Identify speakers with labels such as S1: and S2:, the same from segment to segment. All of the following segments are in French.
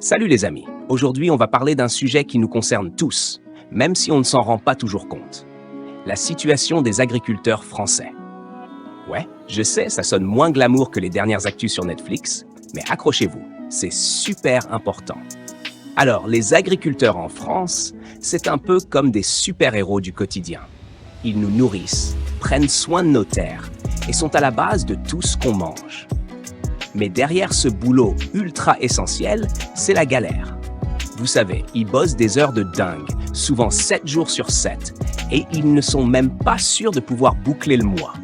S1: Salut les amis, aujourd'hui on va parler d'un sujet qui nous concerne tous, même si on ne s'en rend pas toujours compte. La situation des agriculteurs français. Ouais, je sais, ça sonne moins glamour que les dernières actus sur Netflix, mais accrochez-vous, c'est super important. Alors, les agriculteurs en France, c'est un peu comme des super-héros du quotidien. Ils nous nourrissent, prennent soin de nos terres et sont à la base de tout ce qu'on mange. Mais derrière ce boulot ultra essentiel, c'est la galère. Vous savez, ils bossent des heures de dingue, souvent 7 jours sur 7, et ils ne sont même pas sûrs de pouvoir boucler le mois.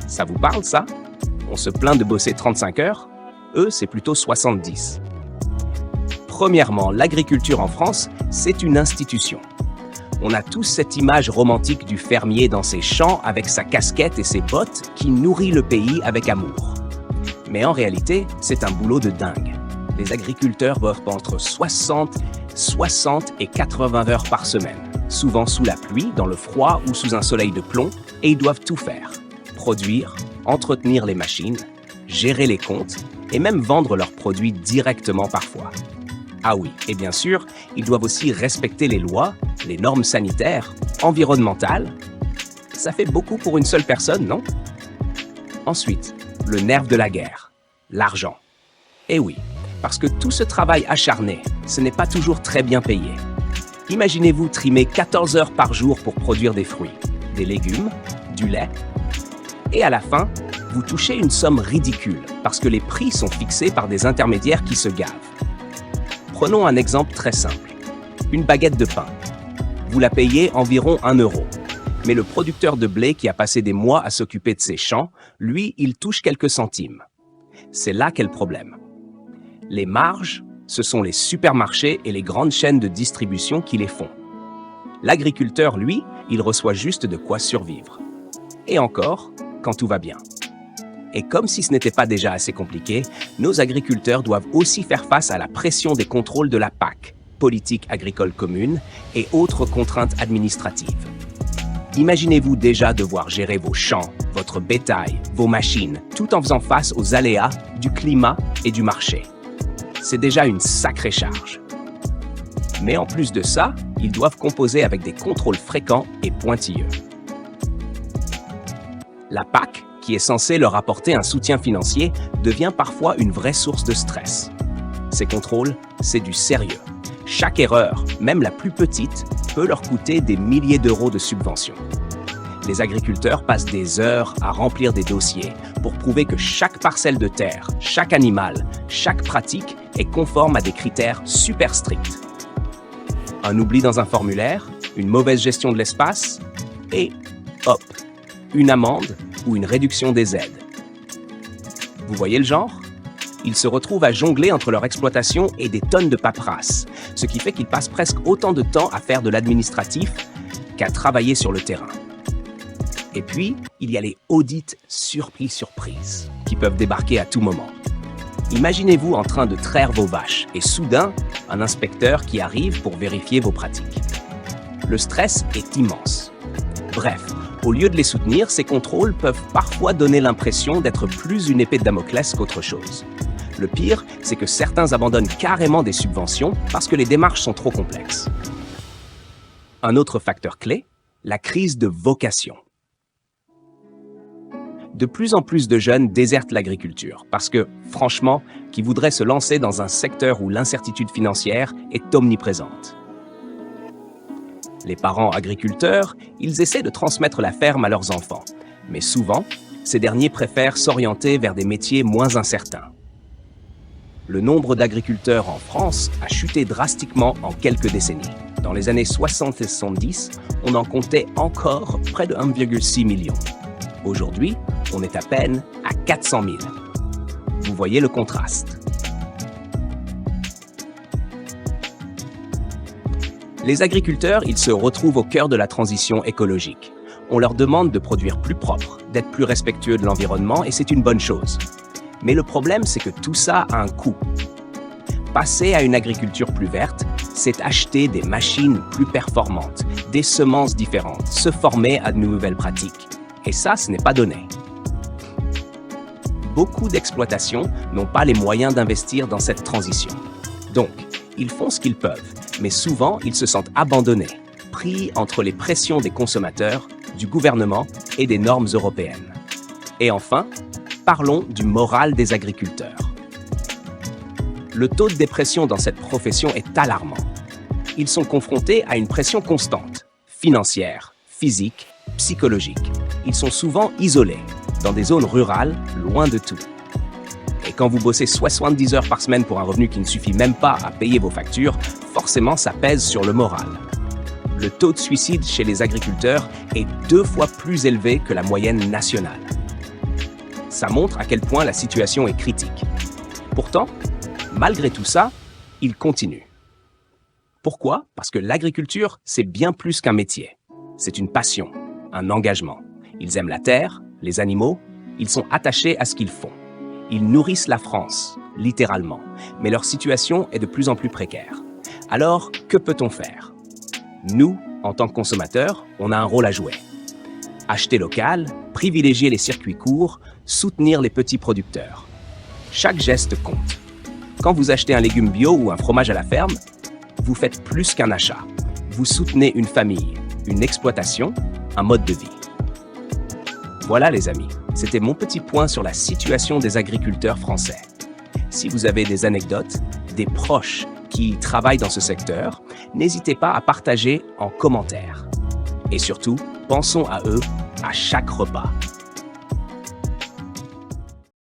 S1: Ça vous parle, ça? On se plaint de bosser 35 heures? Eux, c'est plutôt 70. Premièrement, l'agriculture en France, c'est une institution. On a tous cette image romantique du fermier dans ses champs avec sa casquette et ses bottes qui nourrit le pays avec amour. Mais en réalité, c'est un boulot de dingue. Les agriculteurs bossent entre 60 et 80 heures par semaine, souvent sous la pluie, dans le froid ou sous un soleil de plomb, et ils doivent tout faire. Produire, entretenir les machines, gérer les comptes et même vendre leurs produits directement parfois. Ah oui, et bien sûr, ils doivent aussi respecter les lois, les normes sanitaires, environnementales. Ça fait beaucoup pour une seule personne, non? Ensuite, le nerf de la guerre, l'argent. Eh oui, parce que tout ce travail acharné, ce n'est pas toujours très bien payé. Imaginez-vous trimer 14 heures par jour pour produire des fruits, des légumes, du lait. Et à la fin, vous touchez une somme ridicule parce que les prix sont fixés par des intermédiaires qui se gavent. Prenons un exemple très simple. Une baguette de pain. Vous la payez environ 1 euro. Mais le producteur de blé qui a passé des mois à s'occuper de ses champs, lui, il touche quelques centimes. C'est là qu'est le problème. Les marges, ce sont les supermarchés et les grandes chaînes de distribution qui les font. L'agriculteur, lui, il reçoit juste de quoi survivre. Et encore, quand tout va bien. Et comme si ce n'était pas déjà assez compliqué, nos agriculteurs doivent aussi faire face à la pression des contrôles de la PAC, politique agricole commune, et autres contraintes administratives. Imaginez-vous déjà devoir gérer vos champs, votre bétail, vos machines, tout en faisant face aux aléas du climat et du marché. C'est déjà une sacrée charge. Mais en plus de ça, ils doivent composer avec des contrôles fréquents et pointilleux. La PAC, qui est censée leur apporter un soutien financier, devient parfois une vraie source de stress. Ces contrôles, c'est du sérieux. Chaque erreur, même la plus petite, peut leur coûter des milliers d'euros de subventions. Les agriculteurs passent des heures à remplir des dossiers pour prouver que chaque parcelle de terre, chaque animal, chaque pratique est conforme à des critères super stricts. Un oubli dans un formulaire, une mauvaise gestion de l'espace, et hop, une amende ou une réduction des aides. Vous voyez le genre? Ils se retrouvent à jongler entre leur exploitation et des tonnes de paperasse, ce qui fait qu'ils passent presque autant de temps à faire de l'administratif qu'à travailler sur le terrain. Et puis, il y a les audits surprise qui peuvent débarquer à tout moment. Imaginez-vous en train de traire vos vaches et soudain, un inspecteur qui arrive pour vérifier vos pratiques. Le stress est immense. Bref, au lieu de les soutenir, ces contrôles peuvent parfois donner l'impression d'être plus une épée de Damoclès qu'autre chose. Le pire, c'est que certains abandonnent carrément des subventions parce que les démarches sont trop complexes. Un autre facteur clé, la crise de vocation. De plus en plus de jeunes désertent l'agriculture parce que, franchement, qui voudraient se lancer dans un secteur où l'incertitude financière est omniprésente. Les parents agriculteurs, ils essaient de transmettre la ferme à leurs enfants, mais souvent, ces derniers préfèrent s'orienter vers des métiers moins incertains. Le nombre d'agriculteurs en France a chuté drastiquement en quelques décennies. Dans les années 60 et 70, on en comptait encore près de 1,6 million. Aujourd'hui, on est à peine à 400 000. Vous voyez le contraste. Les agriculteurs, ils se retrouvent au cœur de la transition écologique. On leur demande de produire plus propre, d'être plus respectueux de l'environnement et c'est une bonne chose. Mais le problème, c'est que tout ça a un coût. Passer à une agriculture plus verte, c'est acheter des machines plus performantes, des semences différentes, se former à de nouvelles pratiques. Et ça, ce n'est pas donné. Beaucoup d'exploitations n'ont pas les moyens d'investir dans cette transition. Donc, Ils font ce qu'ils peuvent, mais souvent ils se sentent abandonnés, pris entre les pressions des consommateurs, du gouvernement et des normes européennes. Et enfin, parlons du moral des agriculteurs. Le taux de dépression dans cette profession est alarmant. Ils sont confrontés à une pression constante, financière, physique, psychologique. Ils sont souvent isolés, dans des zones rurales, loin de tout. Et quand vous bossez 70 heures par semaine pour un revenu qui ne suffit même pas à payer vos factures, forcément ça pèse sur le moral. Le taux de suicide chez les agriculteurs est 2 fois plus élevé que la moyenne nationale. Ça montre à quel point la situation est critique. Pourtant, malgré tout ça, ils continuent. Pourquoi? Parce que l'agriculture, c'est bien plus qu'un métier. C'est une passion, un engagement. Ils aiment la terre, les animaux, ils sont attachés à ce qu'ils font. Ils nourrissent la France, littéralement, mais leur situation est de plus en plus précaire. Alors, que peut-on faire? Nous, en tant que consommateurs, on a un rôle à jouer. Acheter local, privilégier les circuits courts, soutenir les petits producteurs. Chaque geste compte. Quand vous achetez un légume bio ou un fromage à la ferme, vous faites plus qu'un achat. Vous soutenez une famille, une exploitation, un mode de vie. Voilà les amis, c'était mon petit point sur la situation des agriculteurs français. Si vous avez des anecdotes, des proches qui travaillent dans ce secteur, n'hésitez pas à partager en commentaire. Et surtout, pensons à eux à chaque repas.